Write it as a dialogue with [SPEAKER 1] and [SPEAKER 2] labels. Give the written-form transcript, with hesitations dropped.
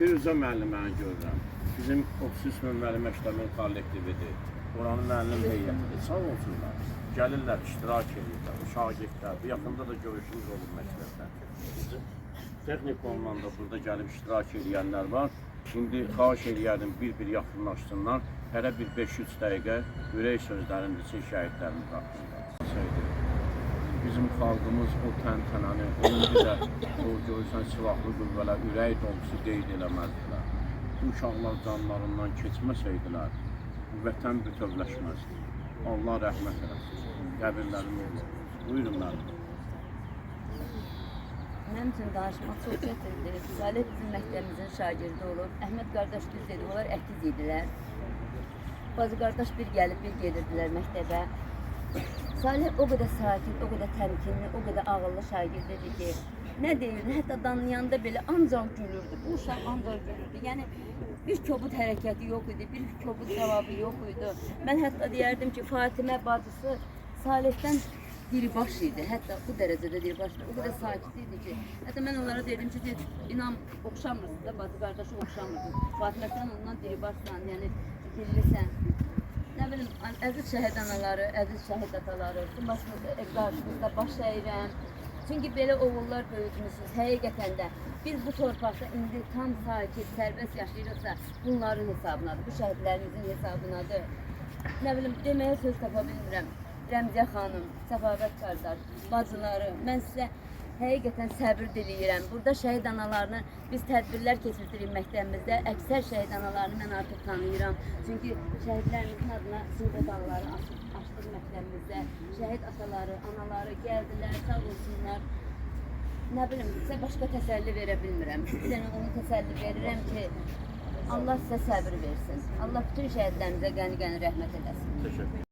[SPEAKER 1] Firuzə müəlliməni görürəm. Bizim 33 nömrəli məktəbin kollektividir. Oranın müəllim heyətidir. Sağ olsunlar. Gəlirlər, iştirak edirlər. Şagirdlər. Bu yaxında da görüşümüz olub məktəbdə. Texnik olmanda burada gəlib iştirak edənlər var. Şimdi xahiş edərdim bir-bir yaxınlaşsınlar. Hələ bir 5-3 dəqiqə ürək sözlərinin için şəhidlərimiz haqqında. Bizim xalqımız o təntənəni, indi də o görürsən silahlı qüvvələr ürək dolusu qeyd eləməzdilər. Bu uşaqlar canlarından keçməsəydilər, vətən bütövləşməzdi. Allah rəhmət eləsin. Qəbirlərini olur. Buyurun mənim.
[SPEAKER 2] Mənim üçün danışmaq çox çətindir. Salih bizim məktəbimizin şagirdi olub. Əhməd qardaş düz dedi, onlar əkiz idilər. Bazı qardaş bir gəlib, bir gedirdilər məktəbə. Salih o qədər sakin, o qədər təmkinli, o qədər ağıllı şagird idi ki, nə deyirdi, hətta danlayanda belə ancaq gülürdü. Bu uşaq ancaq gülürdü. Yəni bir kobud hərəkəti yox idi, bir kobud cavabı yox idi. Mən hətta deyərdim ki, Fatimə bacısı Salihdən diribaş idi. Hətta bu dərəcədə diribaş idi. O qədər sakit idi ki, hətta mən onlara dedim ki, inan oxşamırsınız da, bacı qardaşı oxşamırsınız. Fatimə sən ondan diribaşsan, yəni dillisən. Nə bilim, əziz şəhid anaları, əziz şəhid ataları, qarşınızda baş əyirəm. Çünki belə oğullar böyütmüşsünüz, həqiqətən də biz bu torpaqda indi tam sakit, sərbəst yaşayırıqsa bunların hesabınadır, bu şəhidlərimizin hesabınadır. Nə bilim, deməyə söz tapa bilmirəm. Rəmziyə xanım, Səfavət qardaş, bacıları, mən sizə həqiqətən səbir diləyirəm. Burada şəhid analarını biz tədbirlər keçirdirik məktəbimizdə. Əksər şəhid analarını mən artıq tanıyıram. Çünki şəhidlərimizin adına sinif anaları açdıq məktəbimizdə. Şəhid ataları, anaları gəldilər, sağ olsunlar. Nə bilim, sizə başqa təsəlli verə bilmirəm. Sizə onu təsəlli verirəm ki, Allah sizə səbir versin. Allah bütün şəhidlərimizə qəni-qəni rəhmət eləsin.
[SPEAKER 1] Teşekkür.